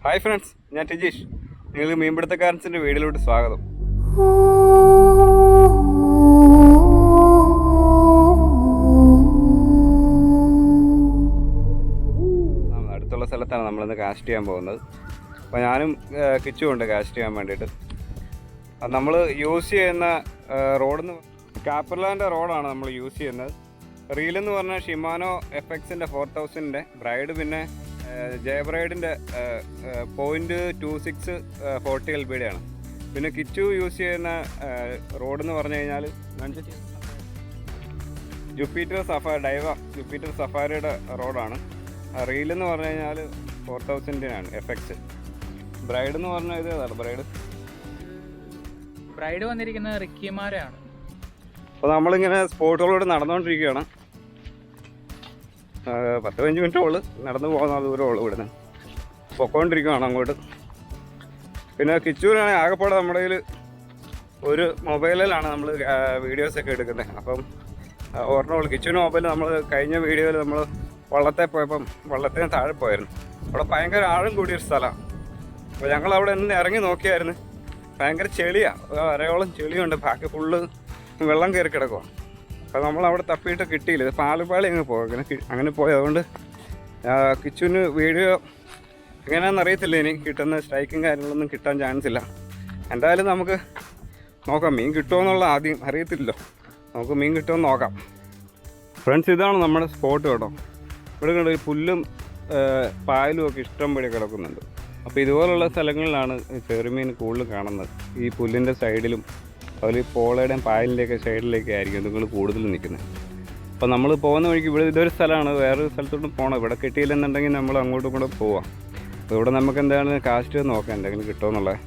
Hi friends, ഞാൻ ടിജീഷ്. നിങ്ങൾക്ക് മീൻപിടുത്തക്കാരൻസിൻ്റെ വീഡിയോയിലോട്ട് സ്വാഗതം. അടുത്തുള്ള സ്ഥലത്താണ് നമ്മളിന്ന് കാസ്റ്റ് ചെയ്യാൻ പോകുന്നത്. അപ്പോൾ ഞാനും കിച്ചുമുണ്ട് കാസ്റ്റ് ചെയ്യാൻ വേണ്ടിയിട്ട്. നമ്മൾ യൂസ് ചെയ്യുന്ന റോഡെന്ന് കാപ്പർലാൻ്റെ റോഡാണ് നമ്മൾ യൂസ് ചെയ്യുന്നത്. റീലെന്ന് പറഞ്ഞാൽ ഷിമാനോ FXൻ്റെ 4000ൻ്റെ ബ്രൈഡ്, പിന്നെ ജയബ്രൈഡിൻ്റെ 0.26 40 LBD ആണ്. പിന്നെ കിച്ചു യൂസ് ചെയ്യുന്ന റോഡെന്ന് പറഞ്ഞു കഴിഞ്ഞാൽ ജുപ്പിറ്റർ സഫാരിയുടെ റോഡാണ്. റീലെന്ന് പറഞ്ഞു കഴിഞ്ഞാൽ 4000ൻ്റെ ആണ് FX. ബ്രൈഡ് എന്ന് പറഞ്ഞാൽ ഇത് ഏതാണ് ബ്രൈഡ് വന്നിരിക്കുന്നത് റിക്കിമാരാണ്. അപ്പോൾ നമ്മളിങ്ങനെ സ്പോട്ടുകളോട് നടന്നുകൊണ്ടിരിക്കുകയാണ്. 10-15 മിനിറ്റോള് നടന്നു പോകുന്ന ദൂരമുള്ളൂ ഇവിടുന്ന്. പൊക്കോണ്ടിരിക്കുകയാണ് അങ്ങോട്ട്. പിന്നെ കിച്ചുവിനാണ് ആകെപ്പാടെ നമ്മുടെ കയ്യിൽ ഒരു മൊബൈലിലാണ് നമ്മൾ വീഡിയോസൊക്കെ എടുക്കുന്നത്. അപ്പം ഓർമ്മയുള്ളൂ, കിച്ചുവിൻ്റെ മൊബൈൽ നമ്മൾ കഴിഞ്ഞ വീഡിയോയിൽ നമ്മൾ വള്ളത്തെ പോയപ്പം വള്ളത്തിന് താഴെ പോയായിരുന്നു. അവിടെ ഭയങ്കര ആഴം കൂടിയൊരു സ്ഥലമാണ്. അപ്പോൾ ഞങ്ങൾ അവിടെ നിന്ന് ഇറങ്ങി നോക്കിയായിരുന്നു. ഭയങ്കര ചെളിയാണ്, അരയോളം ചെളിയുണ്ട്, ബാക്കി ഫുള്ള് വെള്ളം കയറി കിടക്കുക. അപ്പോൾ നമ്മളവിടെ തപ്പിയിട്ട് കിട്ടിയില്ല. ഇത് പാളിപ്പാളി അങ്ങ് പോകും. അങ്ങനെ പോയി. അതുകൊണ്ട് കിച്ചുവിന് വീഡിയോ എങ്ങനെയാണെന്ന് അറിയത്തില്ല. ഇനി കിട്ടുന്ന സ്ട്രൈക്കും കാര്യങ്ങളൊന്നും കിട്ടാൻ ചാൻസ് ഇല്ല. എന്തായാലും നമുക്ക് നോക്കാം, മീൻ കിട്ടുമോ എന്നുള്ള ആദ്യം അറിയത്തില്ലല്ലോ. നമുക്ക് മീൻ കിട്ടുമെന്ന് നോക്കാം. ഫ്രണ്ട്സ്, ഇതാണ് നമ്മുടെ സ്പോട്ട് കേട്ടോ. ഇവിടെ കണ്ട ഒരു പുല്ലും പായലും ഒക്കെ ഇഷ്ടം പോലെ കിടക്കുന്നുണ്ട്. അപ്പോൾ ഇതുപോലുള്ള സ്ഥലങ്ങളിലാണ് ചെറുമീൻ കൂടുതൽ കാണുന്നത്. ഈ പുല്ലിൻ്റെ സൈഡിലും അതുപോലെ ഈ പോളയുടെയും പായലിൻ്റെയൊക്കെ സൈഡിലേക്ക് ആയിരിക്കും നിങ്ങൾ കൂടുതൽ നിൽക്കുന്നത്. അപ്പോൾ നമ്മൾ പോകുന്ന വഴിക്ക് ഇവിടെ ഇതൊരു സ്ഥലമാണ്, വേറൊരു സ്ഥലത്തോട്ടും പോകണം. ഇവിടെ കിട്ടിയില്ലെന്നുണ്ടെങ്കിൽ നമ്മൾ അങ്ങോട്ടും കൂടെ പോവാം. അപ്പോൾ ഇവിടെ നമുക്ക് എന്താണ് കാസ്റ്റ് നോക്കാം, എന്തെങ്കിലും കിട്ടുമെന്നുള്ളത്.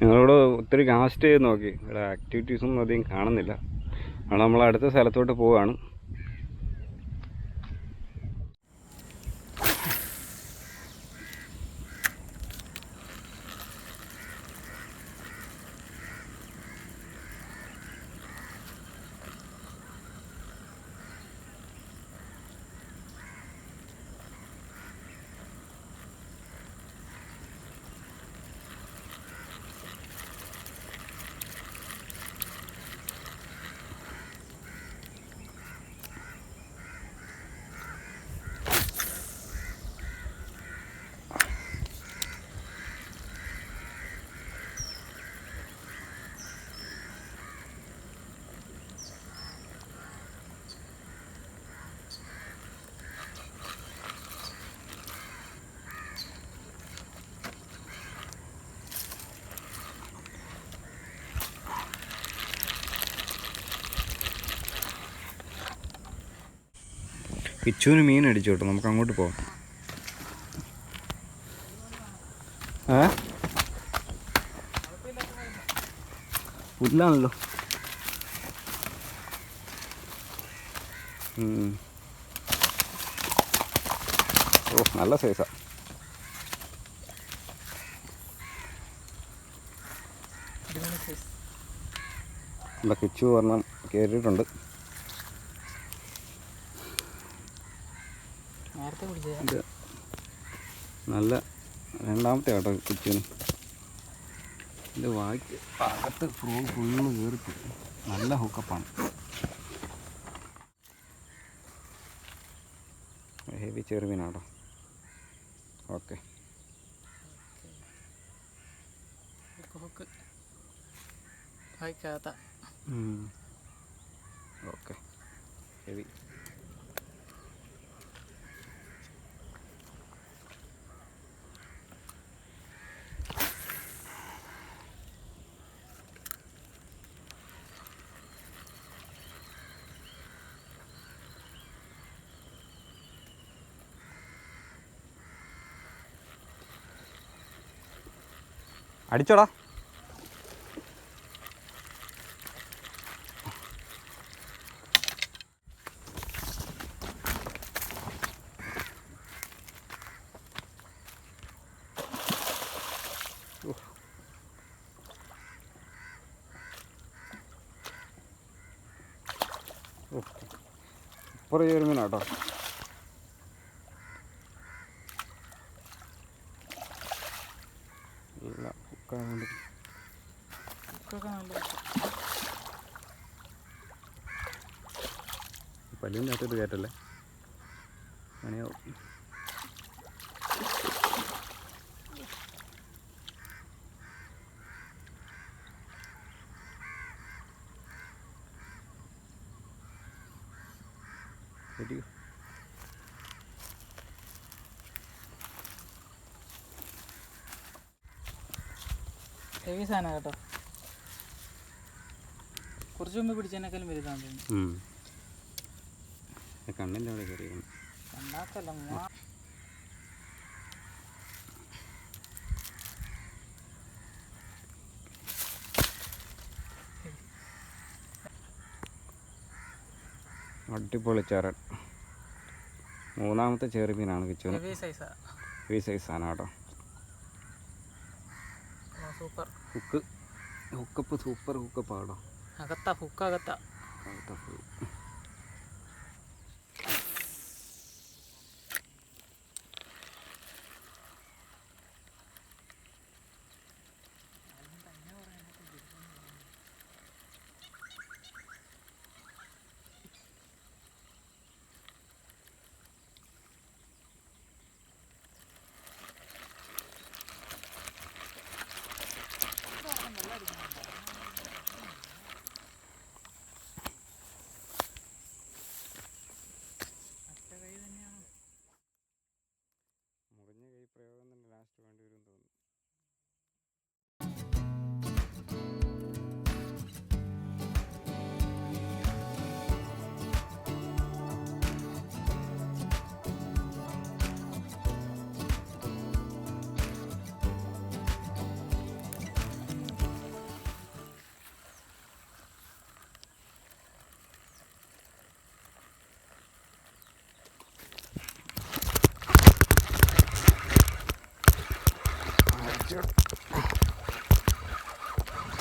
ഞങ്ങളിവിടെ ഒത്തിരി കാസ്റ്റ് ചെയ്ത് നോക്കി, ഇവിടെ ആക്ടിവിറ്റീസൊന്നും അധികം കാണുന്നില്ല. അവിടെ നമ്മൾ അടുത്ത സ്ഥലത്തോട്ട് പോവുകയാണ്. കിച്ചുവിന് മീൻ അടിച്ചു കേട്ടോ, നമുക്ക് അങ്ങോട്ട് പോകാം. പുല്ലാണല്ലോ. ഓ, നല്ല സൈസാ. എന്താ കിച്ചു പറഞ്ഞാൽ കയറിയിട്ടുണ്ട്. നല്ല രണ്ടാമത്തെ കേട്ടോ കിച്ചുവിന്. ഇത് വായിക്ക് അകത്ത് ഫുള്ള് കയറിപ്പോയി. നല്ല ഹുക്കപ്പാണ്, ഹെവി ചെറുമീനാട്ടോ. Okay, okay, heavy. അടിച്ചോടാ. സൂപ്പർ ചെറുമീനാട്ടോ. ഇല്ല പല്ലിനകത്തോട്ട് കയറ്റല്ലേ, പണിയാവും. ഹെവി സാധനം കേട്ടോ. കുറച്ച് മുമ്പ് പിടിച്ചതിനേക്കാളും വലുതാണ് തോന്നുന്നു. കണ്ണിൻ്റെ അവിടെ കയറി കണ്ടാത്തല്ല അടിപൊളി ചേരൻ. മൂന്നാമത്തെ ചെറുമീനാണ് കിച്ചുവിന്. ഹെവി സൈസാണ് കേട്ടോ. സൂപ്പർ ഹുക്കപ്പ് സൂപ്പർ ഹുക്കപ്പാടോ. അകത്താ ഹുക്ക് അകത്താ. മുറിഞ്ഞ കൈ പ്രയോഗം തന്നെ ലാസ്റ്റ് വേണ്ടി വരും തോന്നുന്നു.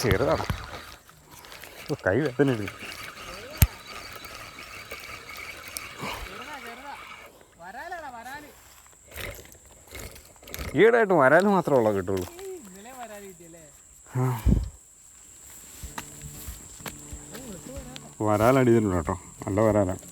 ചെറുതാണ്, കൈ വേദന എടുക്കും. ഈടായിട്ട് വരാൽ മാത്രമുള്ള കിട്ടുള്ളൂ. വരാലടിച്ചിട്ടുണ്ട് കേട്ടോ, നല്ല വരാലാണ്.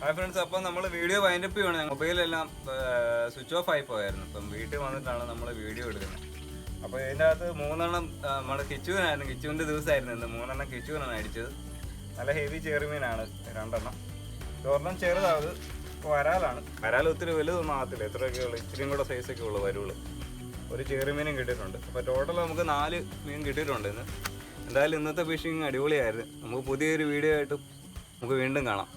ഹായ് ഫ്രണ്ട്സ്, അപ്പം നമ്മൾ വീഡിയോ വൈൻഡപ്പ് ചെയ്യുകയാണ്. മൊബൈലെല്ലാം സ്വിച്ച് ഓഫ് ആയി പോയായിരുന്നു. അപ്പം വീട്ടിൽ വന്നിട്ടാണ് നമ്മൾ വീഡിയോ എടുക്കുന്നത്. അപ്പോൾ ഇതിൻ്റെ അകത്ത് 3 നമ്മുടെ കിച്ചുവിനായിരുന്നു, കിച്ചുവിൻ്റെ ദിവസമായിരുന്നു ഇന്ന്. 3 കിച്ചുവിനാണ് അടിച്ചത്. നല്ല ഹെവി ചെറുമീനാണ് 2. ഒരെണ്ണം ചെറുതാവ് വരാലാണ്. വരാൽ ഒത്തിരി വലുതൊന്നും ആകത്തില്ല, എത്രയൊക്കെ ഉള്ളു, ഇച്ചിരിയും കൂടെ സൈസൊക്കെ ഉള്ളു വരുള്ളൂ. ഒരു ചെറുമീനും കിട്ടിയിട്ടുണ്ട്. അപ്പോൾ ടോട്ടൽ നമുക്ക് 4 മീൻ കിട്ടിയിട്ടുണ്ട് ഇന്ന്. എന്തായാലും ഇന്നത്തെ ഫിഷിങ് അടിപൊളിയായിരുന്നു. നമുക്ക് പുതിയൊരു വീഡിയോ ആയിട്ട് നമുക്ക് വീണ്ടും കാണാം.